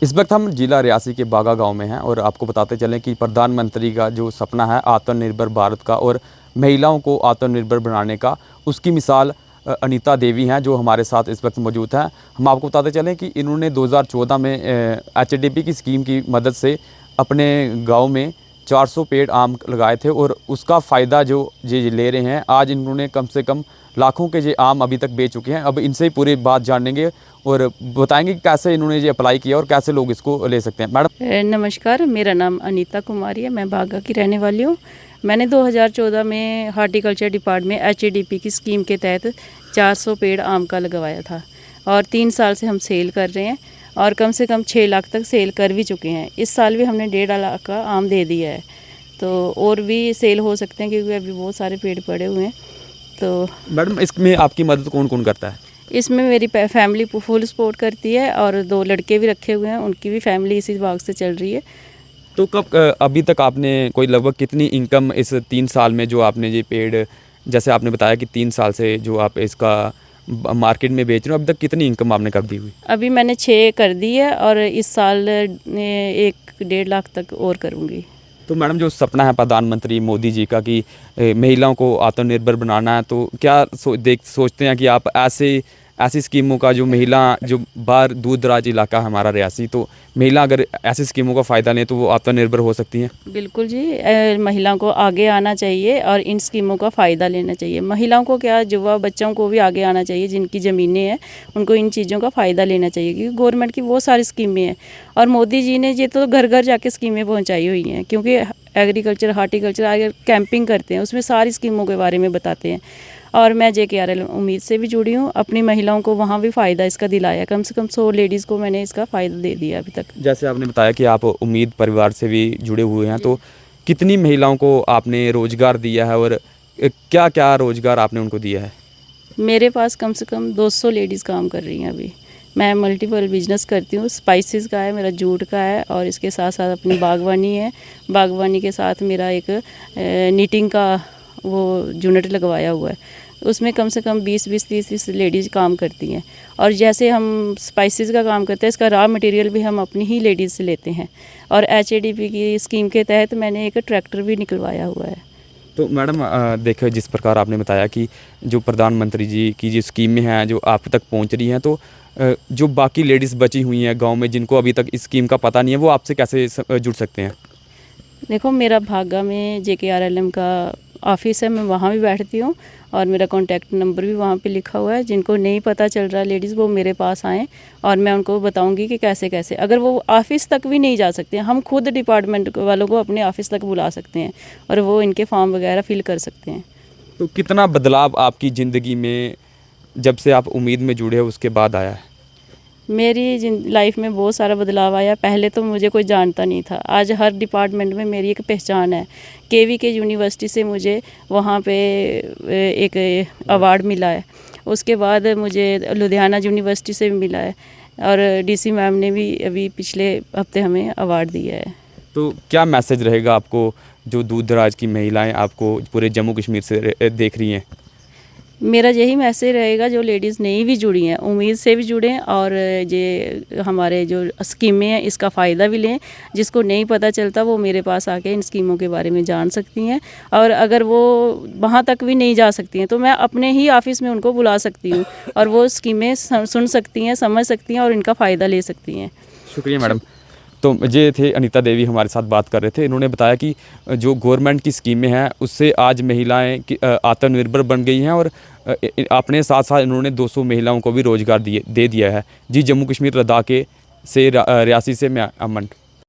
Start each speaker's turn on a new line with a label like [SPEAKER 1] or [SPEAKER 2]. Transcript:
[SPEAKER 1] इस वक्त हम जिला रियासी के बागा गांव में हैं और आपको बताते चलें कि प्रधानमंत्री का जो सपना है आत्मनिर्भर भारत का और महिलाओं को आत्मनिर्भर बनाने का, उसकी मिसाल अनीता देवी हैं जो हमारे साथ इस वक्त मौजूद हैं। हम आपको बताते चलें कि इन्होंने 2014 में एचडीपी की स्कीम की मदद से अपने गांव में 400 पेड़ आम लगाए थे और उसका फ़ायदा जो ये ले रहे हैं। आज इन्होंने कम से कम लाखों के ये आम अभी तक बेच चुके हैं। अब इनसे ही पूरी बात जानेंगे और बताएंगे कि कैसे इन्होंने ये अप्लाई किया और कैसे लोग इसको ले सकते हैं। मैडम
[SPEAKER 2] नमस्कार, मेरा नाम अनीता कुमारी है, मैं बागा की रहने वाली हूँ। मैंने 2014 में हार्टिकल्चर डिपार्टमेंट एचडीपी की स्कीम के तहत 400 पेड़ आम का लगवाया था और 3 साल से हम सेल कर रहे हैं और कम से कम 6 लाख तक सेल कर भी चुके हैं। इस साल भी हमने 1.5 लाख का आम दे दिया है, तो और भी सेल हो सकते हैं क्योंकि अभी बहुत सारे पेड़ पड़े हुए हैं। तो
[SPEAKER 1] मैडम इसमें आपकी मदद कौन कौन करता है?
[SPEAKER 2] इसमें मेरी फैमिली फुल सपोर्ट करती है और 2 लड़के भी रखे हुए हैं, उनकी भी फैमिली इसी बाग से चल रही है।
[SPEAKER 1] तो कब अभी तक आपने कोई लगभग कितनी इनकम इस 3 साल में, जो आपने ये पेड़, जैसे आपने बताया कि 3 साल से जो आप इसका मार्केट में बेच रहे हो, अभी तक कितनी इनकम आपने कब दी हुई?
[SPEAKER 2] अभी मैंने 6 कर दी है और इस साल 1.5 लाख तक और करूँगी।
[SPEAKER 1] तो मैडम जो सपना है प्रधानमंत्री मोदी जी का कि महिलाओं को आत्मनिर्भर बनाना है, तो क्या सोचते हैं कि आप ऐसी स्कीमों का, जो महिला जो बाहर दूर दराज इलाका है हमारा रियासी, तो महिला अगर ऐसी स्कीमों का फ़ायदा लें तो वो आत्मनिर्भर हो सकती हैं?
[SPEAKER 2] बिल्कुल जी, महिलाओं को आगे आना चाहिए और इन स्कीमों का फ़ायदा लेना चाहिए। महिलाओं को क्या, युवा बच्चों को भी आगे आना चाहिए, जिनकी ज़मीनें हैं उनको इन चीज़ों का फ़ायदा लेना चाहिए क्योंकि गवर्नमेंट की बहुत सारी स्कीमें हैं और मोदी जी ने ये तो घर घर जाके स्कीमें पहुँचाई हुई हैं। क्योंकि एग्रीकल्चर हार्टिकल्चर अगर कैंपिंग करते हैं उसमें सारी स्कीमों के बारे में बताते हैं और मैं JKRL उम्मीद से भी जुड़ी हूँ। अपनी महिलाओं को वहाँ भी फ़ायदा इसका दिलाया, कम से कम 100 लेडीज़ को मैंने इसका फ़ायदा दे दिया अभी तक।
[SPEAKER 1] जैसे आपने बताया कि आप उम्मीद परिवार से भी जुड़े हुए हैं, तो कितनी महिलाओं को आपने रोज़गार दिया है और क्या क्या रोज़गार आपने उनको दिया है?
[SPEAKER 2] मेरे पास कम से कम 200 लेडीज़ काम कर रही हैं अभी। मैं मल्टीपल बिजनेस करती हूँ, स्पाइसेस का है मेरा, जूट का है और इसके साथ साथ अपनी बागवानी है। बागवानी के साथ मेरा एक नीटिंग का वो यूनिट लगवाया हुआ है, उसमें कम से कम 20-30 लेडीज़ काम करती हैं। और जैसे हम स्पाइसेस का काम करते हैं, इसका रॉ मटेरियल भी हम अपनी ही लेडीज़ से लेते हैं और HADP की स्कीम के तहत मैंने एक ट्रैक्टर भी निकलवाया हुआ है।
[SPEAKER 1] तो मैडम देखो, जिस प्रकार आपने बताया कि जो प्रधानमंत्री जी की जो स्कीमें हैं जो आप तक पहुंच रही हैं, तो जो बाकी लेडीज़ बची हुई हैं गांव में जिनको अभी तक इस स्कीम का पता नहीं है, वो आपसे कैसे जुड़ सकते हैं?
[SPEAKER 2] देखो, मेरा भागा में JKRLM का ऑफिस है, मैं वहाँ भी बैठती हूँ और मेरा कॉन्टैक्ट नंबर भी वहाँ पे लिखा हुआ है। जिनको नहीं पता चल रहा लेडीज़, वो मेरे पास आएँ और मैं उनको बताऊँगी कि कैसे कैसे। अगर वो ऑफिस तक भी नहीं जा सकते, हम खुद डिपार्टमेंट वालों को अपने ऑफिस तक बुला सकते हैं और वो इनके फॉर्म वगैरह फिल कर सकते हैं।
[SPEAKER 1] तो कितना बदलाव आपकी ज़िंदगी में जब से आप उम्मीद में जुड़े हो उसके बाद आया है?
[SPEAKER 2] मेरी लाइफ में बहुत सारा बदलाव आया। पहले तो मुझे कोई जानता नहीं था, आज हर डिपार्टमेंट में मेरी एक पहचान है। KVK यूनिवर्सिटी से मुझे वहाँ पे एक अवार्ड मिला है, उसके बाद मुझे लुधियाना यूनिवर्सिटी से भी मिला है और DC मैम ने भी अभी पिछले हफ्ते हमें अवार्ड दिया है।
[SPEAKER 1] तो क्या मैसेज रहेगा आपको, जो दूर दराज की महिलाएं आपको पूरे जम्मू कश्मीर से देख रही हैं?
[SPEAKER 2] मेरा यही मैसेज रहेगा, जो लेडीज़ नहीं भी जुड़ी हैं उम्मीद से भी जुड़ें और ये हमारे जो स्कीमें हैं इसका फ़ायदा भी लें। जिसको नहीं पता चलता वो मेरे पास आके इन स्कीमों के बारे में जान सकती हैं और अगर वो वहाँ तक भी नहीं जा सकती हैं तो मैं अपने ही ऑफिस में उनको बुला सकती हूँ और वो स्कीमें सुन सकती हैं, समझ सकती हैं और इनका फ़ायदा ले सकती हैं।
[SPEAKER 1] शुक्रिया मैडम। तो ये थे अनीता देवी हमारे साथ बात कर रहे थे। इन्होंने बताया कि जो गवर्नमेंट की स्कीमें हैं उससे आज महिलाएं आत्मनिर्भर बन गई हैं और अपने साथ साथ इन्होंने 200 महिलाओं को भी रोज़गार दे दिया है। जी, जम्मू कश्मीर लद्दाख से रियासी से मैं अमन।